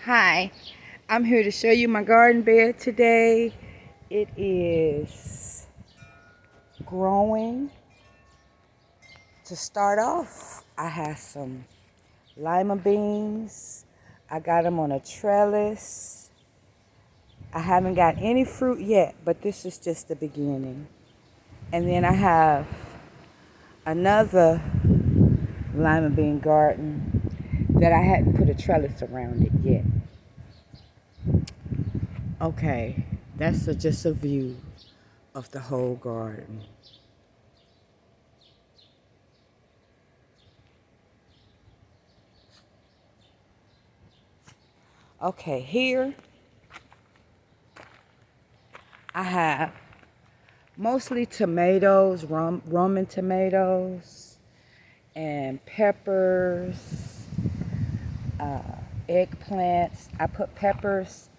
Hi, I'm here to show you my garden bed today. It is growing. To start off, I have some lima beans. I got them on a trellis. I haven't got any fruit yet, but this is just the beginning. And then I have another lima bean garden that I hadn't put a trellis around it yet. Okay, that's just a view of the whole garden. Okay, here I have mostly tomatoes, Roman tomatoes, and peppers, uh, eggplants. I put peppers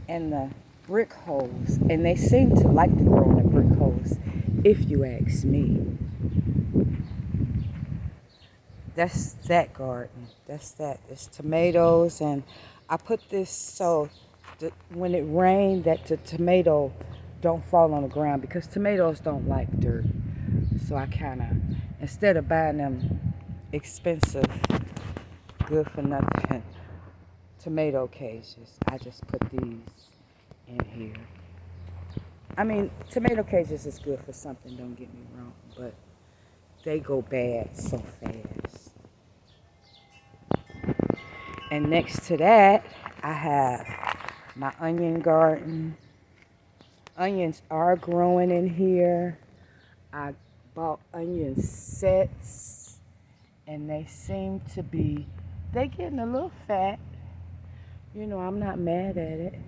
in the brick holes, and they seem to like to grow in the brick holes, if you ask me. That's that garden. That's that. It's tomatoes, and I put this so when it rained, that the tomato don't fall on the ground because tomatoes don't like dirt. So I kind of, instead of buying them expensive, good for nothing tomato cages, I just put these in here. I mean, tomato cages is good for something, don't get me wrong, but they go bad so fast. And next to that, I have my onion garden. Onions are growing in here. I bought onion sets, and they seem to be, they getting a little fat. You know, I'm not mad at it.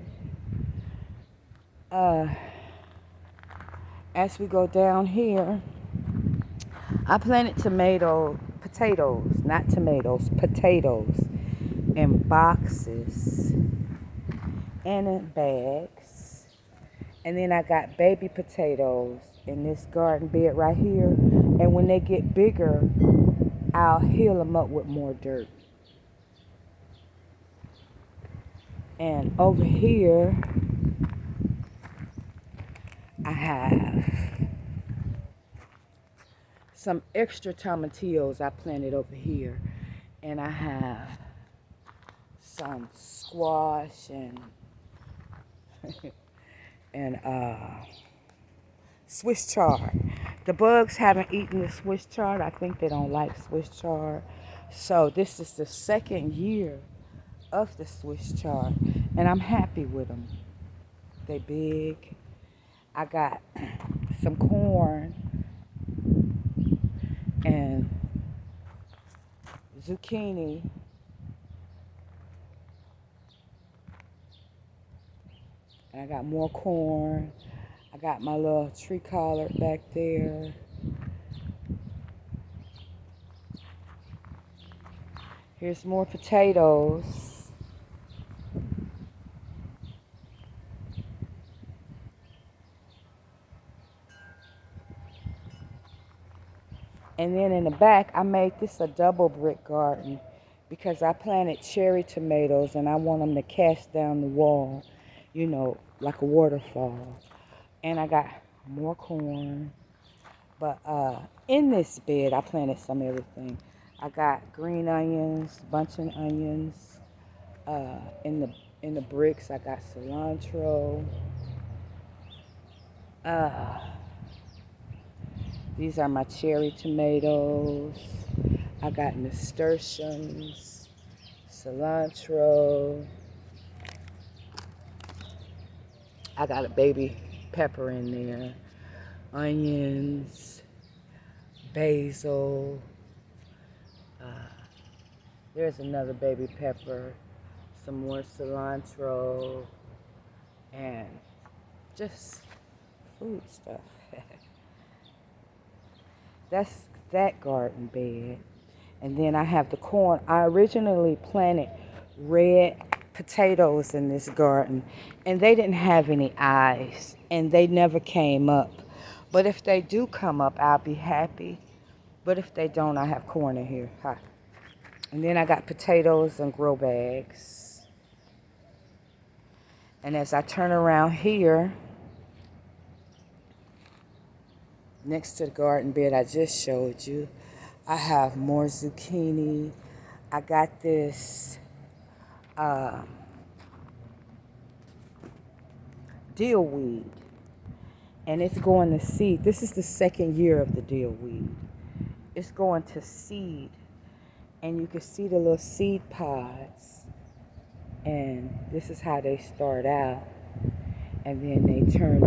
As we go down here, I planted potatoes, not tomatoes, potatoes in boxes and in bags. And then I got baby potatoes in this garden bed right here. And when they get bigger, I'll heal them up with more dirt. And over here, I have some extra tomatillos I planted over here. And I have some squash and and Swiss chard. The bugs haven't eaten the Swiss chard. I think they don't like Swiss chard. So this is the second year of the Swiss chard, and I'm happy with them. They big. I got some corn and zucchini. And I got more corn. I got my little tree collard back there. Here's more potatoes. And then in the back, I made this a double brick garden because I planted cherry tomatoes and I want them to cast down the wall, you know, like a waterfall. And I got more corn. But in this bed, I planted some everything. I got green onions, bunch of onions. In the bricks, I got cilantro. Uh, these are my cherry tomatoes. I got nasturtiums, cilantro. I got a baby pepper in there, onions, basil. There's another baby pepper, some more cilantro, and just food stuff. That's that garden bed. And then I have the corn. I originally planted red potatoes in this garden, and they didn't have any eyes, and they never came up. But if they do come up, I'll be happy. But if they don't, I have corn in here. Hi. And then I got potatoes and grow bags. And as I turn around here, next to the garden bed I just showed you, I have more zucchini. I got this dill weed, and it's going to seed. This is the second year of the dill weed. It's going to seed, and you can see the little seed pods, and this is how they start out, and then they turn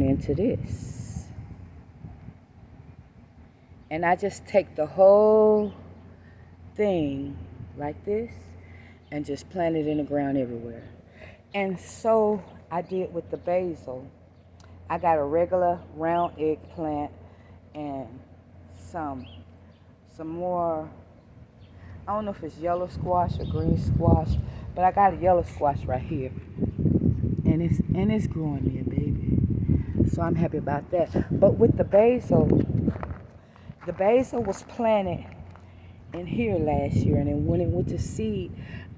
into this. And I just take the whole thing like this and just plant it in the ground everywhere. And so I did with the basil. I got a regular round eggplant and some more, I don't know if it's yellow squash or green squash, but I got a yellow squash right here. And it's growing me a baby. So I'm happy about that. But with the basil was planted in here last year, and then when it went to seed,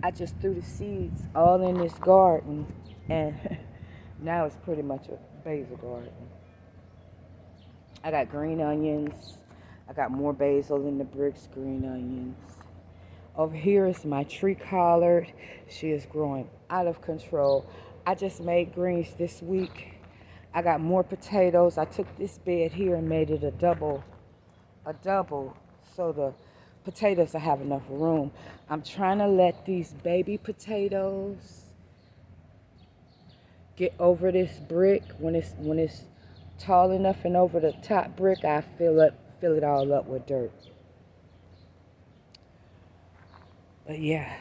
I just threw the seeds all in this garden, and now it's pretty much a basil garden. I got green onions. I got more basil in the bricks, green onions. Over here is my tree collard. She is growing out of control. I just made greens this week. I got more potatoes. I took this bed here and made it a double, so the potatoes will have enough room. I'm trying to let these baby potatoes get over this brick. When it's tall enough and over the top brick, I fill it all up with dirt. But yeah.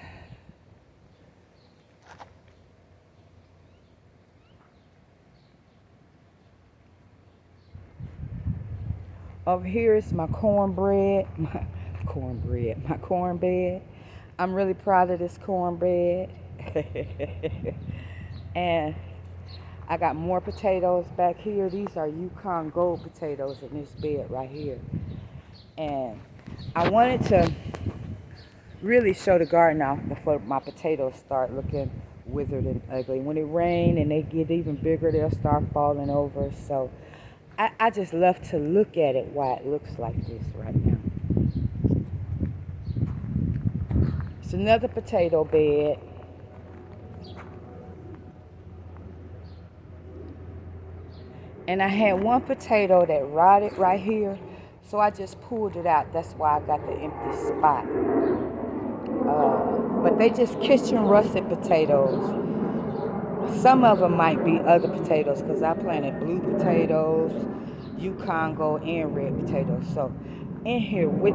Over here is my cornbread. My cornbread. I'm really proud of this cornbread. And I got more potatoes back here. These are Yukon Gold potatoes in this bed right here. And I wanted to really show the garden off before my potatoes start looking withered and ugly. When it rains and they get even bigger, they'll start falling over. So I just love to look at it while it looks like this right now. It's another potato bed. And I had one potato that rotted right here, so I just pulled it out. That's why I got the empty spot. But they just kitchen russet potatoes. Some of them might be other potatoes because I planted blue potatoes, Yukon Gold, and red potatoes. So in here with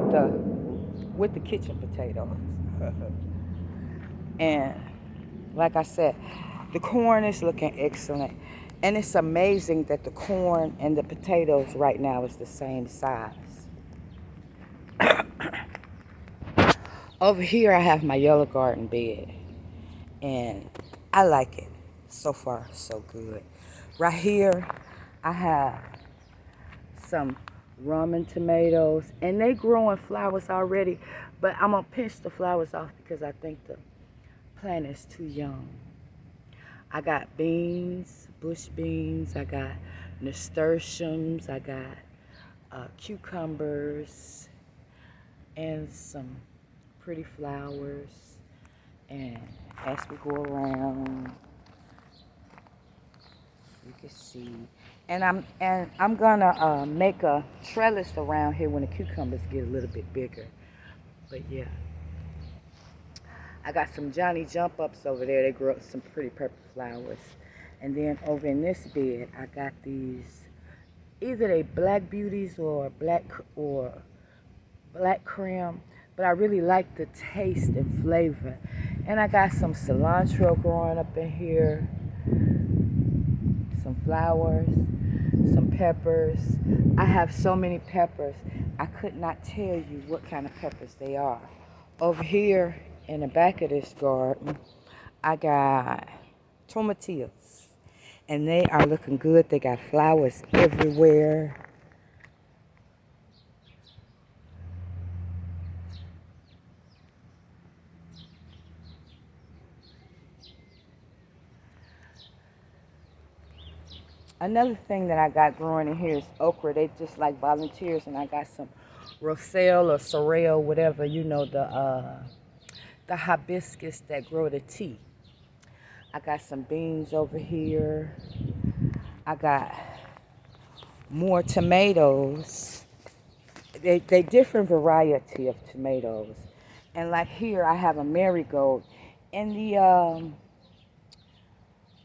the kitchen potatoes. And like I said, the corn is looking excellent. And it's amazing that the corn and the potatoes right now is the same size. Over here I have my yellow garden bed. And I like it. So far, so good. Right here, I have some ramen tomatoes. And they growing flowers already. But I'm going to pinch the flowers off because I think the plant is too young. I got beans, bush beans. I got nasturtiums. I got cucumbers and some pretty flowers. And as we go around, you can see. And I'm gonna make a trellis around here when the cucumbers get a little bit bigger. But yeah. I got some Johnny jump ups over there. They grow up some pretty purple flowers. And then over in this bed, I got these, either they black beauties or black creme, but I really like the taste and flavor. And I got some cilantro growing up in here, some flowers, some peppers. I have so many peppers, I could not tell you what kind of peppers they are. Over here in the back of this garden, I got tomatillos, and they are looking good. They got flowers everywhere. Another thing that I got growing in here is okra. They just like volunteers, and I got some Roselle or Sorrel, whatever, the hibiscus that grow the tea. I got some beans over here. I got more tomatoes. They different variety of tomatoes. And like here I have a marigold. And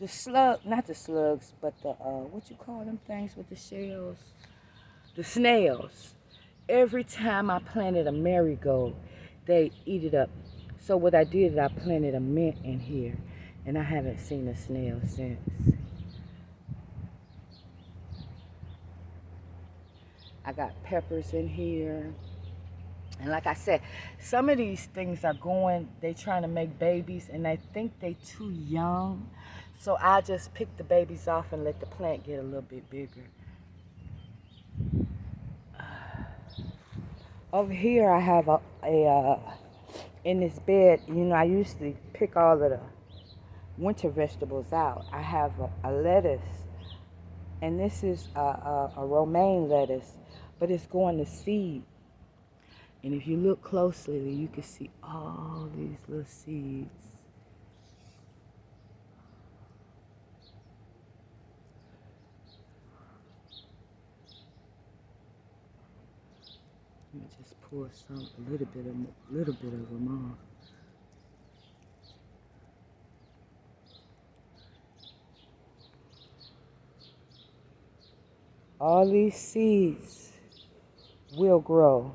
the slug, not the slugs, but the what you call them things with the shells? The snails. Every time I planted a marigold, they eat it up. So what I did is I planted a mint in here, and I haven't seen a snail since. I got peppers in here. And like I said, some of these things are they trying to make babies, and I think they too young. So I just pick the babies off and let the plant get a little bit bigger. Over here I have in this bed, I usually pick all of the winter vegetables out. I have a lettuce, and this is a romaine lettuce, but it's going to seed. And if you look closely, you can see all these little seeds. Let me just pour a little bit of them off. All these seeds will grow.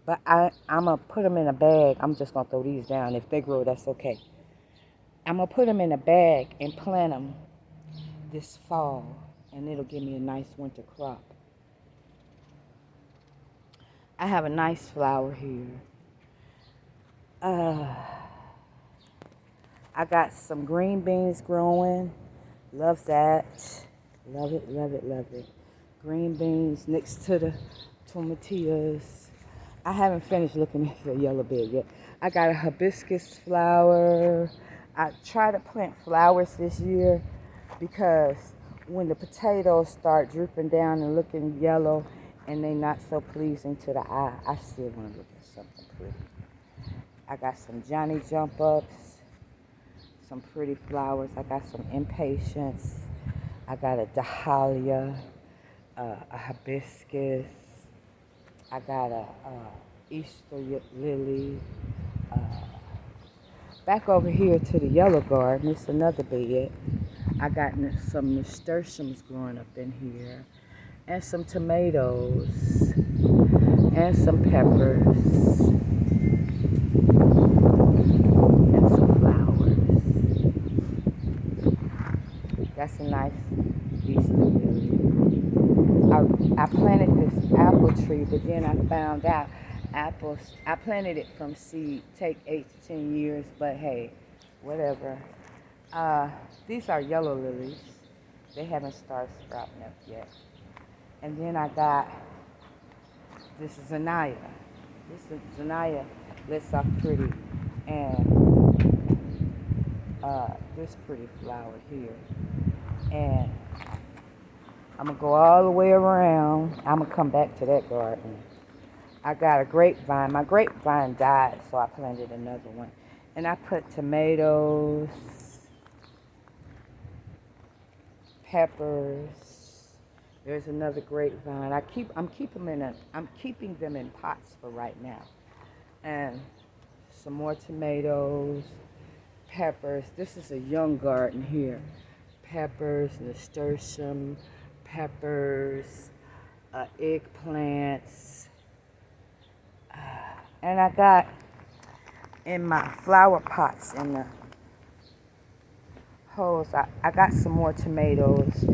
But I'm going to put them in a bag. I'm just going to throw these down. If they grow, that's okay. I'm going to put them in a bag and plant them this fall. And it'll give me a nice winter crop. I have a nice flower here. I got some green beans growing. Love that. Love it, love it, love it. Green beans next to the tomatillas. I haven't finished looking at the yellow bed yet. I got a hibiscus flower. I try to plant flowers this year because when the potatoes start drooping down and looking yellow and they're not so pleasing to the eye, I still want to look at something pretty. I got some Johnny Jump Ups, some pretty flowers. I got some impatiens. I got a dahlia, a hibiscus. I got a Easter lily. Back over here to the yellow garden, it's another bed. I got some nasturtiums growing up in here, and some tomatoes, and some peppers, and some flowers. That's a nice Easter lily. I planted this apple tree, but then I found out apples, I planted it from seed, take 8 to 10 years, but hey, whatever. These are yellow lilies. They haven't started sprouting up yet. And then I got this Zanaya. This Zanaya looks off pretty, and this pretty flower here. And I'm going to go all the way around. I'm going to come back to that garden. I got a grapevine. My grapevine died, so I planted another one. And I put tomatoes, peppers. There's another grapevine. I'm keeping them in pots for right now. And some more tomatoes, peppers. This is a young garden here. Peppers, nasturtium, peppers, eggplants, and I got in my flower pots in the holes, I got some more tomatoes,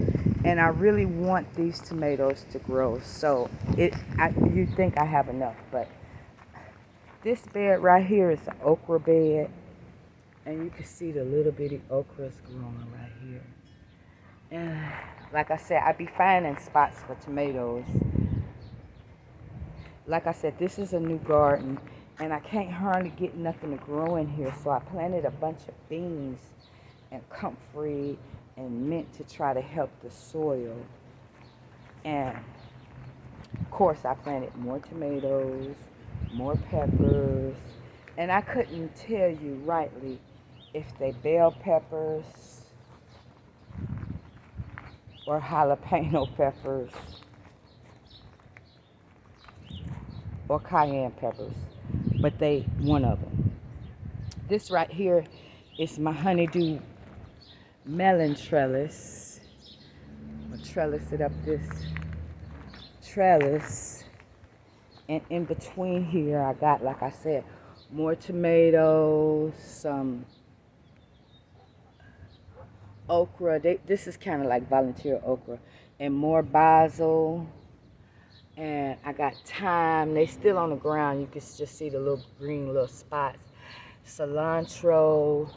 and I really want these tomatoes to grow. So you think I have enough, but this bed right here is an okra bed, and you can see the little bitty okras growing right here. And like I said, I be finding spots for tomatoes. Like I said, this is a new garden, and I can't hardly get nothing to grow in here, so I planted a bunch of beans and comfrey and meant to try to help the soil. And of course, I planted more tomatoes, more peppers, and I couldn't tell you rightly if they bell peppers or jalapeno peppers or cayenne peppers, but they one of them. This right here is my honeydew melon trellis. I'm gonna trellis it up this trellis, and in between here I got, like I said, more tomatoes, some okra. This is kind of like volunteer okra, and more basil. And I got thyme. They still on the ground. You can just see the little green little spots. Cilantro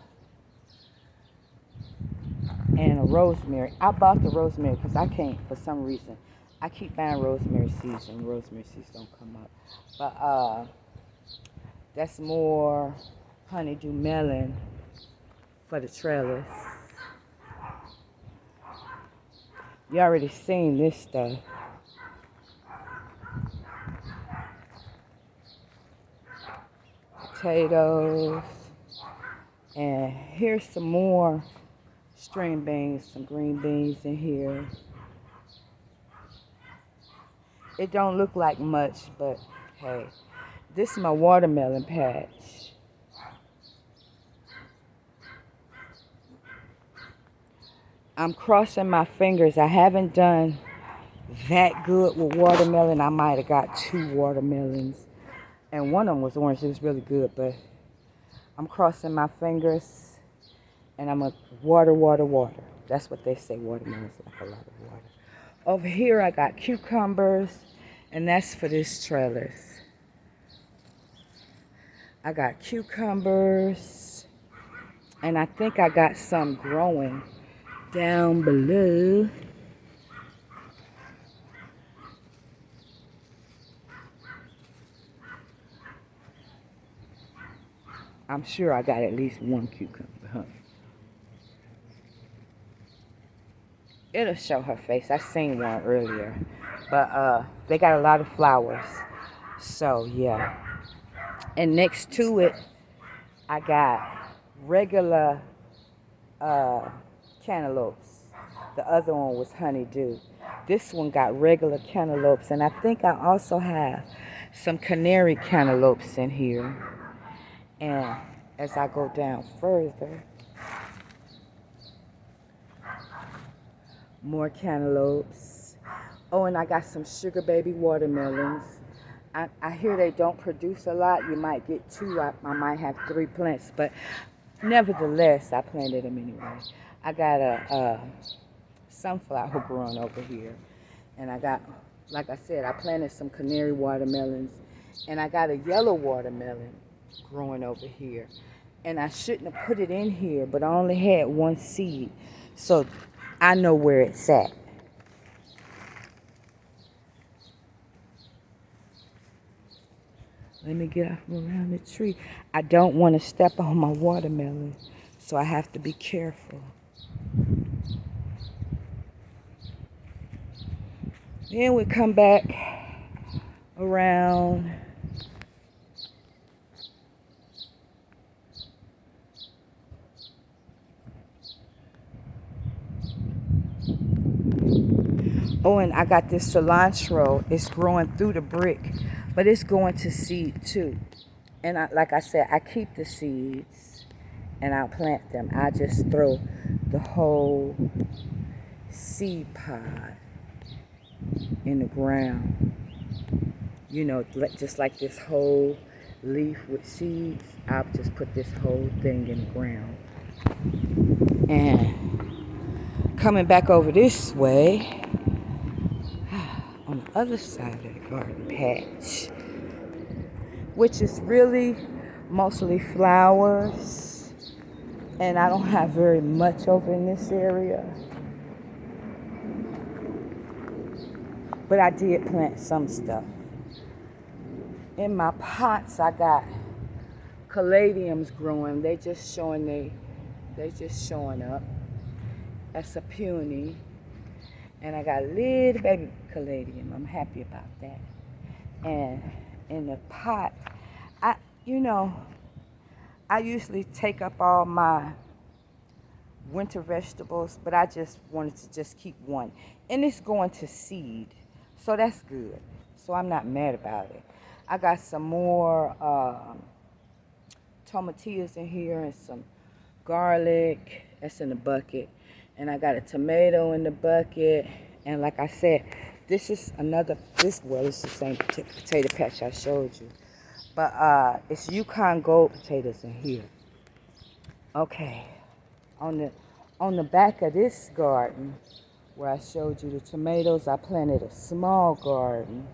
and a rosemary. I bought the rosemary because I can't, for some reason, I keep buying rosemary seeds and rosemary seeds don't come up. But that's more honeydew melon for the trellis. You already seen this stuff. Potatoes. And here's some more string beans, some green beans in here. It don't look like much, but hey, this is my watermelon patch. I'm crossing my fingers. I haven't done that good with watermelon. I might have got 2 watermelons, and one of them was orange. It was really good, but I'm crossing my fingers, and I'm a water. That's what they say. Watermelons like a lot of water. Over here, I got cucumbers, and that's for this trellis. I got cucumbers, and I think I got some growing down below. I'm sure I got at least 1 cucumber, huh? It'll show her face. I seen one earlier. But they got a lot of flowers. So yeah. And next to it, I got regular cantaloupes. The other one was honeydew. This one got regular cantaloupes. And I think I also have some canary cantaloupes in here. And as I go down further, more cantaloupes. Oh, and I got some sugar baby watermelons. I hear they don't produce a lot. You might get 2. I might have 3 plants, but nevertheless, I planted them anyway. I got a sunflower growing over here. And I got, like I said, I planted some canary watermelons. And I got a yellow watermelon growing over here. And I shouldn't have put it in here, but I only had 1 seed. So I know where it's at. Let me get off from around the tree. I don't want to step on my watermelon, so I have to be careful. Then we come back around. Oh, and I got this cilantro. It's growing through the brick, but it's going to seed too. And like I said, I keep the seeds and I'll plant them. I just throw the whole seed pod in the ground. You know, just like this whole leaf with seeds, I'll just put this whole thing in the ground. And coming back over this way, on the other side of the garden patch, which is really mostly flowers, and I don't have very much over in this area, but I did plant some stuff. In my pots, I got caladiums growing. They just showing up. That's a peony. And I got a little baby caladium. I'm happy about that. And in the pot, I, you know, I usually take up all my winter vegetables, but I just wanted to just keep one. And it's going to seed, so that's good. So I'm not mad about it. I got some more tomatillos in here and some garlic. That's in the bucket. And I got a tomato in the bucket. And like I said, this is another, well, it's the same potato patch I showed you. But it's Yukon Gold potatoes in here. Okay. On the back of this garden, where I showed you the tomatoes, I planted a small garden.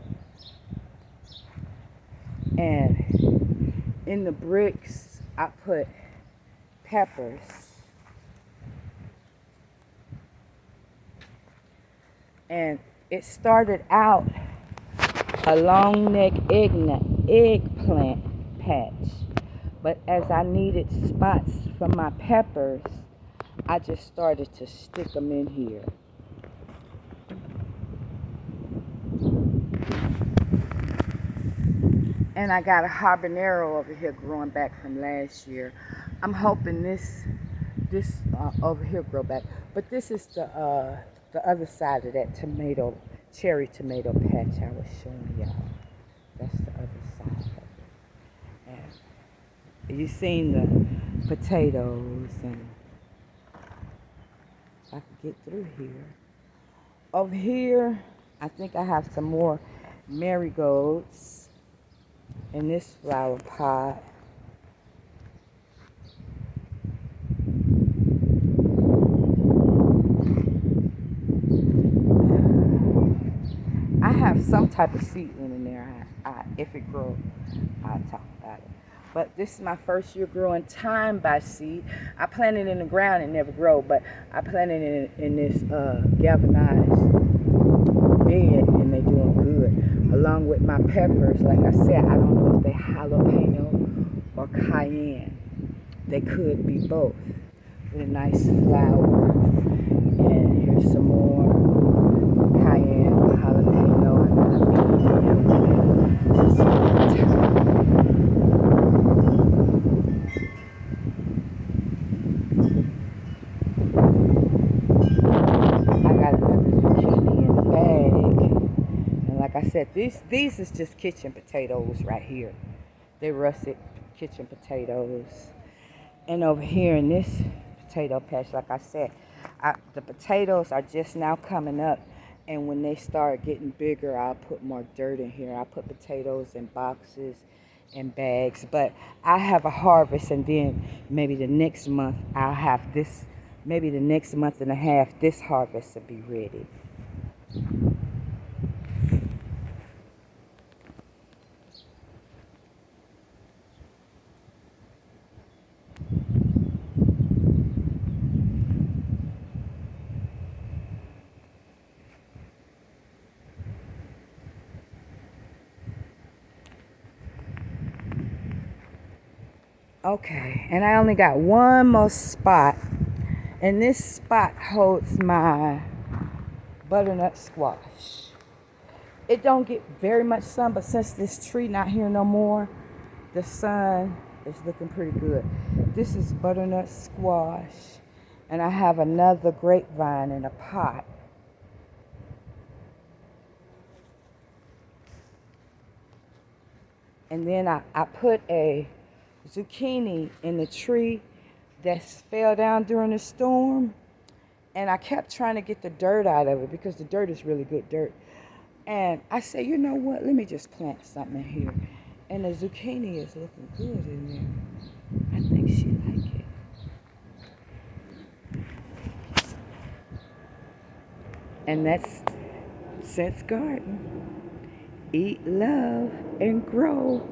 And in the bricks, I put peppers. And it started out a long neck eggplant patch. But as I needed spots for my peppers, I just started to stick them in here. And I got a habanero over here growing back from last year. I'm hoping this over here grow back. But this is the other side of that cherry tomato patch I was showing y'all. That's the other side of it. And you seen the potatoes, and if I can get through here. Over here, I think I have some more marigolds in this flower pot. I have some type of seedling in there. If it grows, I'll talk about it. But this is my first year growing thyme by seed. I planted it in the ground and never grow, but I planted it in this galvanized bed, and they're doing good. Along with my peppers, like I said, I don't know if they're jalapeno or cayenne. They could be both. With a nice flower. And here's some more cayenne, jalapeno, and I said, these is just kitchen potatoes right here. They're russet kitchen potatoes. And over here in this potato patch, like I said, the potatoes are just now coming up. And when they start getting bigger, I'll put more dirt in here. I'll put potatoes in boxes and bags. But I have a harvest, and then maybe the next month I'll have this, maybe the next month and a half, this harvest will be ready. Okay, and I only got one more spot, and this spot holds my butternut squash. It don't get very much sun, but since this tree not here no more, the sun is looking pretty good. This is butternut squash, and I have another grapevine in a pot. And then I put a zucchini in the tree that fell down during the storm, and I kept trying to get the dirt out of it because the dirt is really good dirt. And I said, you know what, let me just plant something in here. And the zucchini is looking good in there. I think she like it. And that's Cynt's garden. Eat, love, and grow.